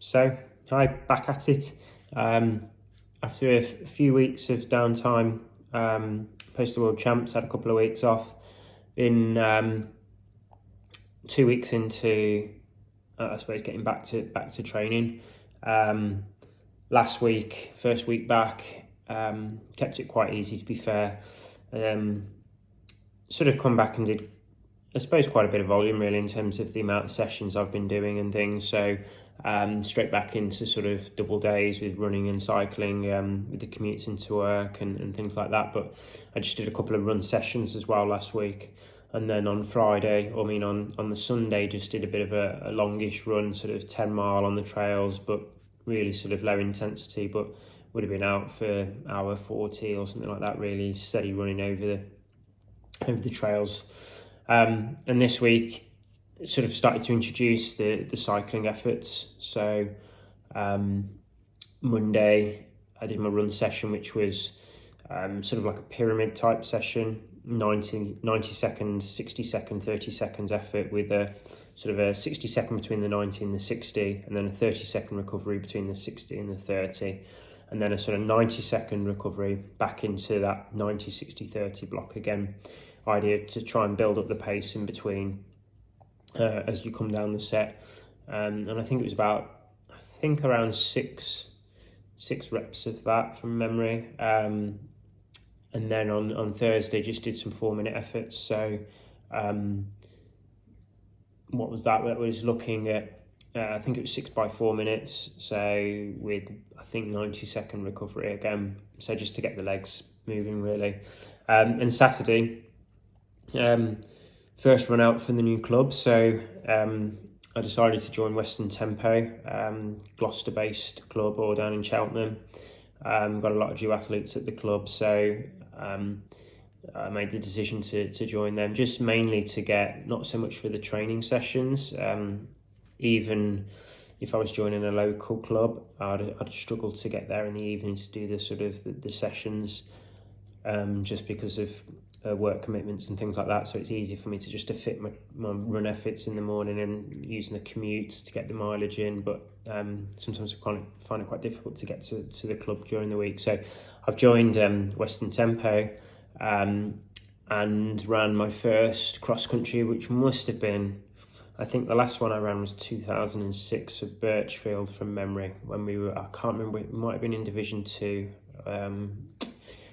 So, hi, back at it. After a few weeks of downtime, post the World Champs, had a couple of weeks off. Been 2 weeks into, I suppose, getting back to training. Last week, first week back, kept it quite easy, to be fair. Sort of come back and did, I suppose, quite a bit of volume really in terms of the amount of sessions I've been doing and things. So straight back into sort of double days with running and cycling, with the commutes into work and things like that. But I just did a couple of run sessions as well last week. And then on Friday, on the Sunday, just did a bit of a longish run, sort of 10 mile on the trails, but really sort of low intensity, but would have been out for hour 40 or something like that, really steady running over the trails. And this week, sort of started to introduce the cycling efforts. So Monday, I did my run session, which was sort of like a pyramid type session, 90 second, 60 second, 30 seconds effort with a sort of a 60 second between the 90 and the 60, and then a 30 second recovery between the 60 and the 30, and then a sort of 90 second recovery back into that 90, 60, 30 block again. Idea to try and build up the pace in between as you come down the set. And I think it was around six reps of that from memory. And then on Thursday, just did some 4-minute efforts. So what was that? That was looking at, I think it was 6 by 4 minutes. So with, I think, 90 second recovery again. So just to get the legs moving really. And Saturday, first run out for the new club. So I decided to join Western Tempo, Gloucester-based club, or down in Cheltenham. Got a lot of duathletes at the club, so I made the decision to join them, just mainly to get, not so much for the training sessions. Even if I was joining a local club, I'd struggle to get there in the evening to do the sort of the sessions, just because of work commitments and things like that. So it's easy for me to just to fit my run efforts in the morning and using the commutes to get the mileage in. But sometimes I find it quite difficult to get to the club during the week. So I've joined Western Tempo and ran my first cross country, which must have been, I think the last one I ran was 2006 for Birchfield from memory, when we were, I can't remember, it might have been in Division 2.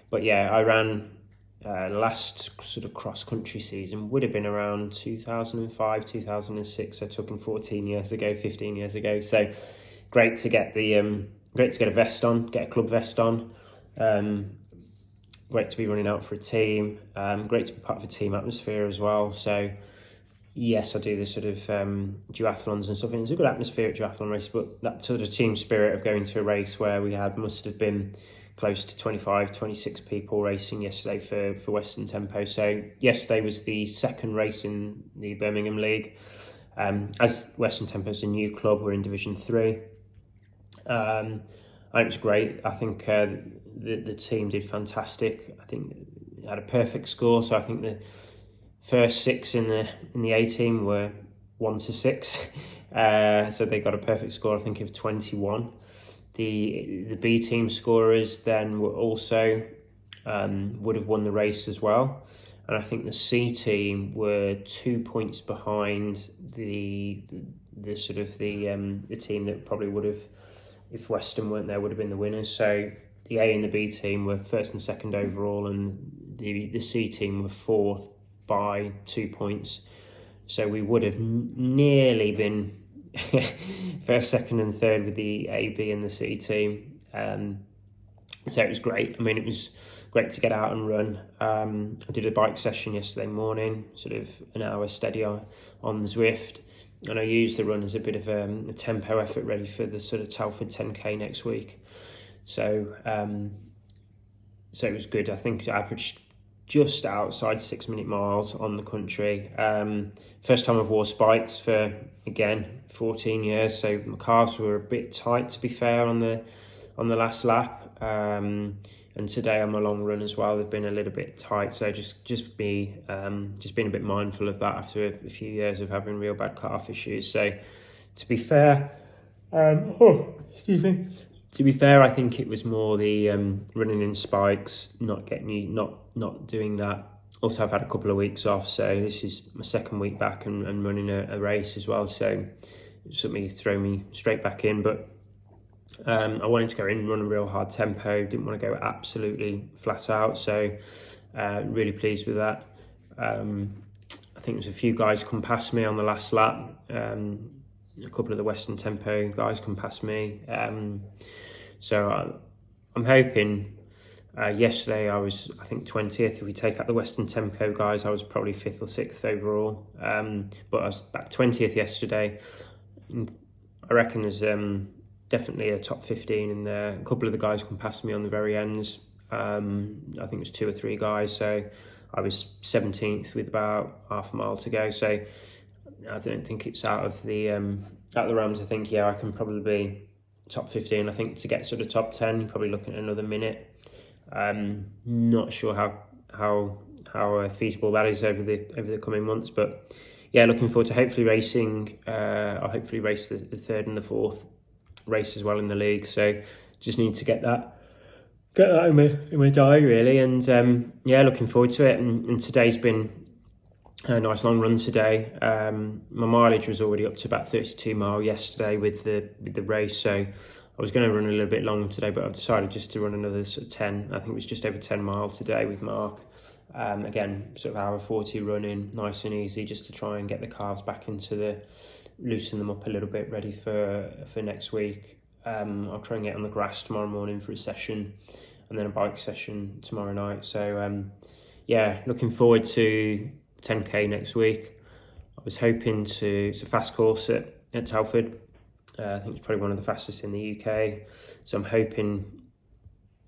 But yeah, I ran last sort of cross country season would have been around 2005, 2006. So talking 14 years ago, 15 years ago. So great to get a vest on, get a club vest on. Great to be running out for a team. Great to be part of a team atmosphere as well. So yes, I do the sort of duathlons and stuff, and it's a good atmosphere at duathlon races, but that sort of team spirit of going to a race where we must have been close to 25, 26 people racing yesterday for Western Tempo. So yesterday was the second race in the Birmingham League. As Western Tempo is a new club, we're in Division 3. And it was great. I think the team did fantastic. I think it had a perfect score. So I think the first 6 in the A team were 1 to 6. So they got a perfect score, I think, of 21. The B team scorers then were also would have won the race as well, and I think the C team were 2 points behind the team that probably would have, if Western weren't there, would have been the winners. So the A and the B team were first and second overall, and the C team were fourth by 2 points. So we would have nearly been first, second and third with the A, B and the C team. So it was great. I mean, it was great to get out and run. I did a bike session yesterday morning, sort of an hour steady on the Zwift, and I used the run as a bit of a tempo effort ready for the sort of Telford 10k next week. So it was good. I think I averaged just outside 6 minute miles on the country. First time I've wore spikes for, again, 14 years. So my calves were a bit tight, to be fair, on the last lap. And today on my long run as well, they've been a little bit tight. So just being a bit mindful of that after a few years of having real bad calf issues. So to be fair, Excuse me. To be fair, I think it was more the running in spikes, not doing that. Also, I've had a couple of weeks off, so this is my second week back and running a race as well. So it suddenly throw me straight back in. But I wanted to go in and run a real hard tempo. Didn't want to go absolutely flat out. So really pleased with that. I think there's a few guys come past me on the last lap. A couple of the Western Tempo guys come past me. So I'm hoping. Yesterday I was, I think, 20th. If we take out the Western Tempo guys, I was probably 5th or 6th overall. But I was back 20th yesterday. I reckon there's definitely a top 15 in there. A couple of the guys come past me on the very ends. I think it was 2 or 3 guys. So I was 17th with about half a mile to go. So I don't think it's out of the realms. I think, yeah, I can probably be top 15. I think to get sort of top 10, you're probably looking at another minute. Not sure how feasible that is over the coming months, but yeah, looking forward to hopefully racing. I'll hopefully race the 3rd and the 4th race as well in the league. So just need to get that in my diary really, and yeah, looking forward to it. And today's been a nice long run today. My mileage was already up to about 32 mile yesterday with the race, so I was going to run a little bit longer today, but I've decided just to run another sort of 10. I think it was just over 10 miles today with Mark. Again, sort of hour 40 running, nice and easy, just to try and get the calves back loosen them up a little bit, ready for next week. I'll try and get on the grass tomorrow morning for a session, and then a bike session tomorrow night. So yeah, looking forward to 10k next week. I was hoping it's a fast course at Telford. I think it's probably one of the fastest in the UK. So I'm hoping,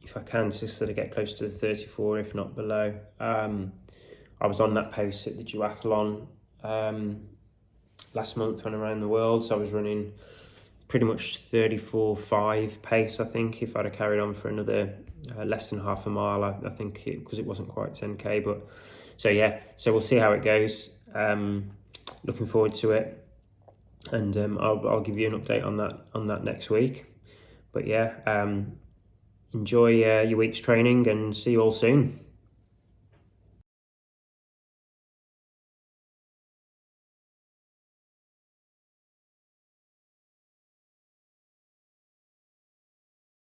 if I can, to sort of get close to the 34, if not below. I was on that pace at the duathlon last month when I ran the world. So I was running pretty much 34.5 pace, I think, if I'd have carried on for another less than half a mile. I think because it wasn't quite 10k. But so yeah, so we'll see how it goes. Looking forward to it. And I'll give you an update on that next week. But yeah, enjoy your week's training and see you all soon.